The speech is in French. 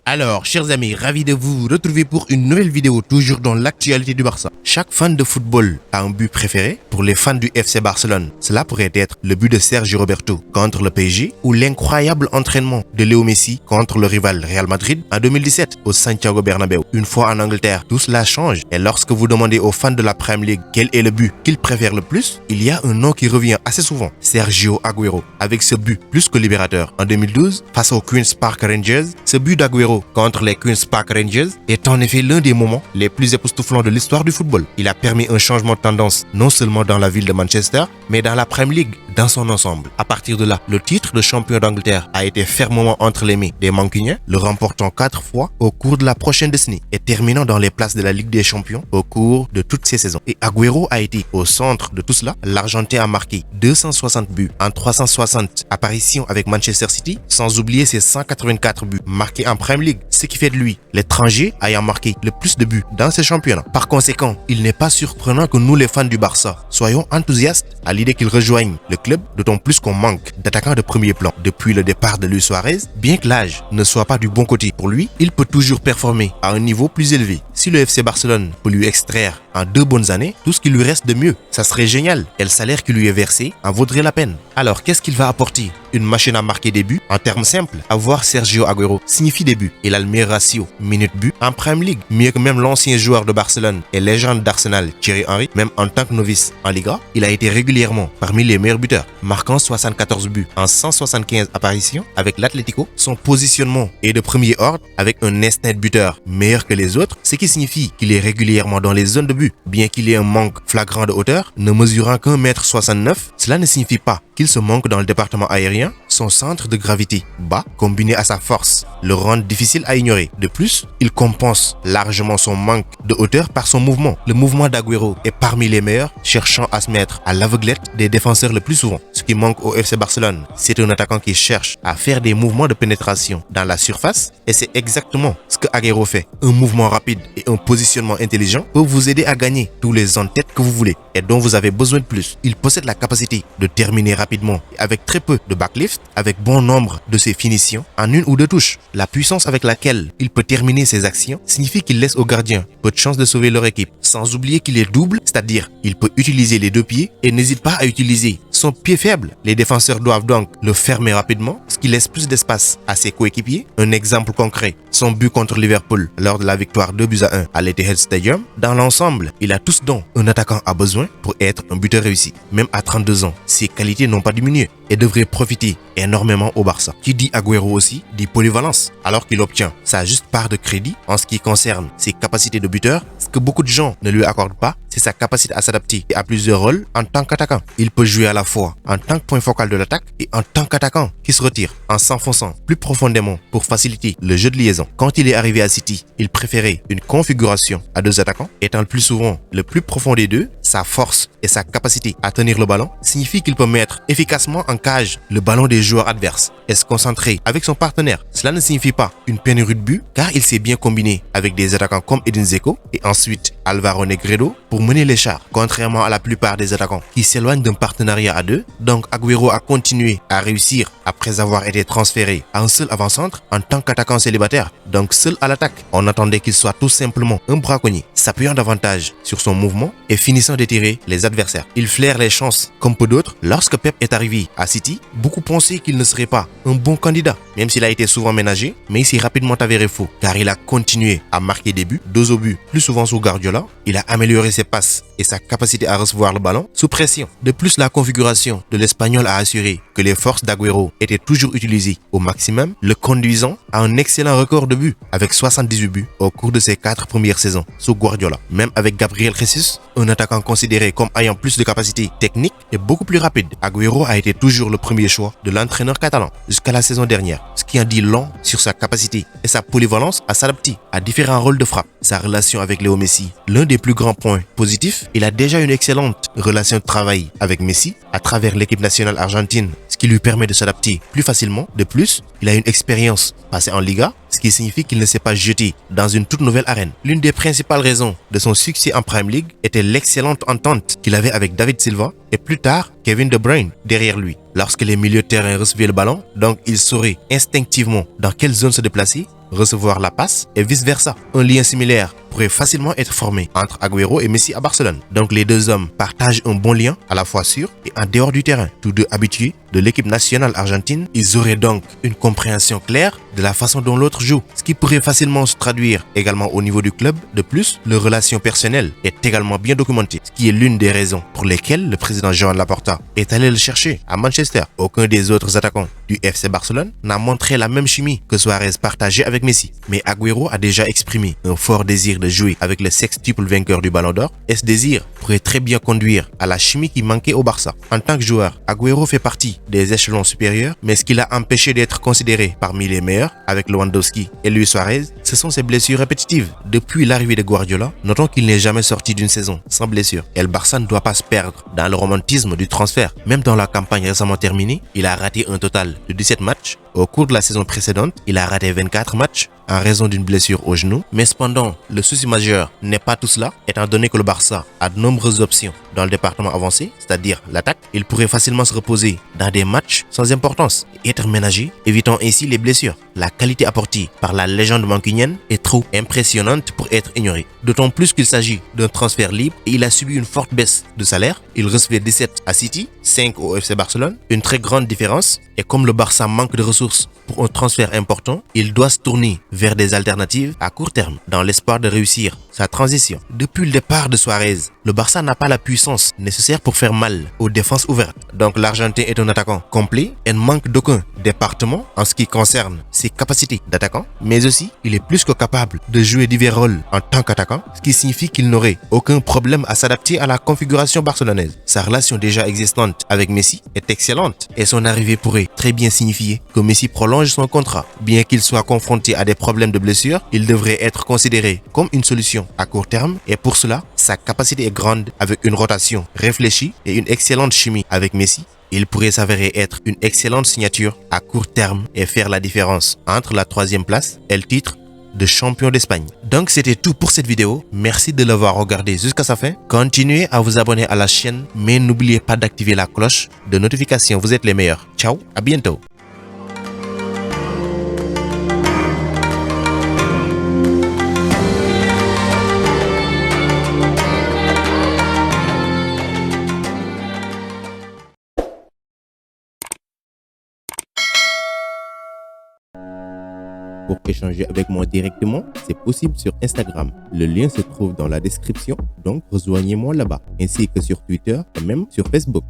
Alors, chers amis, ravi de vous retrouver pour une nouvelle vidéo, toujours dans l'actualité du Barça. Chaque fan de football a un but préféré. Pour les fans du FC Barcelone, cela pourrait être le but de Sergio Roberto contre le PSG ou l'incroyable entraînement de Léo Messi contre le rival Real Madrid en 2017 au Santiago Bernabéu. Une fois en Angleterre, tout cela change et lorsque vous demandez aux fans de la Premier League quel est le but qu'ils préfèrent le plus, il y a un nom qui revient assez souvent, Sergio Agüero, avec ce but plus que libérateur. En 2012, face aux Queen's Park Rangers, ce but d'Agüero contre les Queen's Park Rangers est en effet l'un des moments les plus époustouflants de l'histoire du football. Il a permis un changement de tendance non seulement dans la ville de Manchester, mais dans la Premier League dans son ensemble. À partir de là, le titre de champion d'Angleterre a été fermement entre les mains des Mancuniens, le remportant 4 fois au cours de la prochaine décennie et terminant dans les places de la Ligue des Champions au cours de toutes ces saisons. Et Agüero a été au centre de tout cela. L'Argentin a marqué 260 buts en 360 apparitions avec Manchester City, sans oublier ses 184 buts marqués en Premier League, ce qui fait de lui l'étranger ayant marqué le plus de buts dans ces championnats. Par conséquent, il n'est pas surprenant que nous les fans du Barça soyons enthousiastes à l'idée qu'il rejoigne le club, d'autant plus qu'on manque d'attaquants de premier plan. Depuis le départ de Luis Suarez, bien que l'âge ne soit pas du bon côté pour lui, il peut toujours performer à un niveau plus élevé. Si le FC Barcelone peut lui extraire en 2 bonnes années tout ce qui lui reste de mieux, ça serait génial et le salaire qui lui est versé en vaudrait la peine. Alors qu'est-ce qu'il va apporter? Une machine à marquer des buts? En termes simples, avoir Sergio Agüero signifie des buts. Il a le meilleur ratio minutes-but en Premier League, mieux que même l'ancien joueur de Barcelone et légende d'Arsenal Thierry Henry. Même en tant que novice en Liga, il a été régulièrement parmi les meilleurs buteurs, marquant 74 buts en 175 apparitions avec l'Atlético. Son positionnement est de premier ordre avec un instinct de buteur meilleur que les autres, ce qui signifie qu'il est régulièrement dans les zones de but. Bien qu'il ait un manque flagrant de hauteur, ne mesurant qu'1,69 m, cela ne signifie pas qu'il se manque dans le département aérien. Son centre de gravité bas, combiné à sa force, le rend difficile à ignorer. De plus, il compense largement son manque de hauteur par son mouvement. Le mouvement d'Agüero est parmi les meilleurs, cherchant à se mettre à l'aveuglette des défenseurs le plus souvent. Ce qui manque au FC Barcelone, c'est un attaquant qui cherche à faire des mouvements de pénétration dans la surface, et c'est exactement ce que Agüero fait. Un mouvement rapide et un positionnement intelligent peuvent vous aider à gagner tous les en-tête que vous voulez et dont vous avez besoin de plus. Il possède la capacité de terminer rapidement avec très peu de backlift, avec bon nombre de ses finitions en 1 ou 2 touches. La puissance avec laquelle il peut terminer ses actions signifie qu'il laisse aux gardiens peu de chances de sauver leur équipe. Sans oublier qu'il est double, c'est-à-dire il peut utiliser les 2 pieds et n'hésite pas à utiliser son pied faible. Les défenseurs doivent donc le fermer rapidement, ce qui laisse plus d'espace à ses coéquipiers. Un exemple concret, son but contre Liverpool lors de la victoire 2-1 à l'Etihad Stadium. Dans l'ensemble, il a tout ce dont un attaquant a besoin pour être un buteur réussi. Même à 32 ans, ses qualités n'ont pas diminué et devraient profiter énormément au Barça. Qui dit Agüero aussi dit polyvalence, alors qu'il obtient sa juste part de crédit en ce qui concerne ses capacités de buteur. Ce que beaucoup de gens ne lui accordent pas, c'est sa capacité à s'adapter à plusieurs rôles en tant qu'attaquant. Il peut jouer à la fois en tant que point focal de l'attaque et en tant qu'attaquant qui se retire en s'enfonçant plus profondément pour faciliter le jeu de liaison. Quand il est arrivé à City, il préférait une configuration à 2 attaquants, étant le plus souvent le plus profond des deux. Sa force et sa capacité à tenir le ballon signifie qu'il peut mettre efficacement en cage le ballon des joueurs adverses et se concentrer avec son partenaire. Cela ne signifie pas une pénurie de but, car il s'est bien combiné avec des attaquants comme Edin Dzeko et ensuite Álvaro Negredo pour mener les chars, contrairement à la plupart des attaquants qui s'éloignent d'un partenariat à 2. Donc Agüero a continué à réussir après avoir été transféré à un seul avant-centre en tant qu'attaquant célibataire, donc seul à l'attaque. On attendait qu'il soit tout simplement un braconnier, s'appuyant davantage sur son mouvement et finissant d'étirer les adversaires. Il flaire les chances comme peu d'autres. Lorsque Pep est arrivé à City, beaucoup pensaient qu'il ne serait pas un bon candidat, même s'il a été souvent ménagé, mais il s'est rapidement avéré faux, car il a continué à marquer des buts, 2 au but, plus souvent sous Guardiola. Il a amélioré ses passes et sa capacité à recevoir le ballon sous pression. De plus, la configuration de l'Espagnol a assuré que les forces d'Agüero étaient toujours utilisées au maximum, le conduisant à un excellent record de buts, avec 78 buts au cours de ses 4 premières saisons sous Guardiola. Même avec Gabriel Jesus, un attaquant considéré comme ayant plus de capacités techniques et beaucoup plus rapide, Agüero a été toujours le premier choix de l'entraîneur catalan jusqu'à la saison dernière, ce qui en dit long sur sa capacité et sa polyvalence à s'adapter à différents rôles de frappe. Sa relation avec Léo Messi, l'un des plus grands points positifs, il a déjà une excellente relation de travail avec Messi à travers l'équipe nationale argentine, ce qui lui permet de s'adapter plus facilement. De plus, il a une expérience passée en Liga, ce qui signifie qu'il ne s'est pas jeté dans une toute nouvelle arène. L'une des principales raisons de son succès en Premier League était l'excellente entente qu'il avait avec David Silva et plus tard Kevin De Bruyne derrière lui. Lorsque les milieux de terrain recevaient le ballon, donc il saurait instinctivement dans quelle zone se déplacer recevoir la passe et vice-versa. Un lien similaire pourrait facilement être formé entre Agüero et Messi à Barcelone. Donc les deux hommes partagent un bon lien à la fois sur et en dehors du terrain. Tous deux habitués de l'équipe nationale argentine, ils auraient donc une compréhension claire de la façon dont l'autre joue, ce qui pourrait facilement se traduire également au niveau du club. De plus, leur relation personnelle est également bien documentée, ce qui est l'une des raisons pour lesquelles le président Joan Laporta est allé le chercher à Manchester. Aucun des autres attaquants du FC Barcelone n'a montré la même chimie que Suarez partageait avec Messi. Mais Agüero a déjà exprimé un fort désir de jouer avec le sextuple vainqueur du Ballon d'Or, et ce désir pourrait très bien conduire à la chimie qui manquait au Barça. En tant que joueur, Agüero fait partie des échelons supérieurs, mais ce qui l'a empêché d'être considéré parmi les meilleurs avec Lewandowski et Luis Suarez, ce sont ses blessures répétitives. Depuis l'arrivée de Guardiola, notons qu'il n'est jamais sorti d'une saison sans blessure. Et le Barça ne doit pas se perdre dans le romantisme du transfert. Même dans la campagne récemment terminée, il a raté un total de 17 matchs. Au cours de la saison précédente, il a raté 24 matchs en raison d'une blessure au genou. Mais cependant, le souci majeur n'est pas tout cela, étant donné que le Barça a de nombreuses options dans le département avancé, c'est-à-dire l'attaque. Il pourrait facilement se reposer dans des matchs sans importance et être ménagé, évitant ainsi les blessures. La qualité apportée par la légende mancunienne est trop impressionnante pour être ignorée. D'autant plus qu'il s'agit d'un transfert libre et il a subi une forte baisse de salaire. Il recevait 17 à City, 5 au FC Barcelone, une très grande différence. Et comme le Barça manque de ressources pour un transfert important, il doit se tourner vers des alternatives à court terme dans l'espoir de réussir sa transition. Depuis le départ de Suarez, le Barça n'a pas la puissance nécessaire pour faire mal aux défenses ouvertes. Donc l'Argentin est un attaquant complet et ne manque d'aucun département en ce qui concerne ses capacités d'attaquant, mais aussi il est plus que capable de jouer divers rôles en tant qu'attaquant, ce qui signifie qu'il n'aurait aucun problème à s'adapter à la configuration barcelonaise. Sa relation déjà existante avec Messi est excellente et son arrivée pourrait très bien signifier que Messi prolonge son contrat. Bien qu'il soit confronté à des problèmes de blessure, il devrait être considéré comme une solution à court terme et pour cela, sa capacité est grande avec une rotation réfléchie et une excellente chimie avec Messi. Il pourrait s'avérer être une excellente signature à court terme et faire la différence entre la 3e place et le titre de champion d'Espagne. Donc c'était tout pour cette vidéo. Merci de l'avoir regardé jusqu'à sa fin. Continuez à vous abonner à la chaîne, mais n'oubliez pas d'activer la cloche de notification. Vous êtes les meilleurs. Ciao, à bientôt. Pour échanger avec moi directement, c'est possible sur Instagram. Le lien se trouve dans la description, donc rejoignez-moi là-bas, ainsi que sur Twitter et même sur Facebook.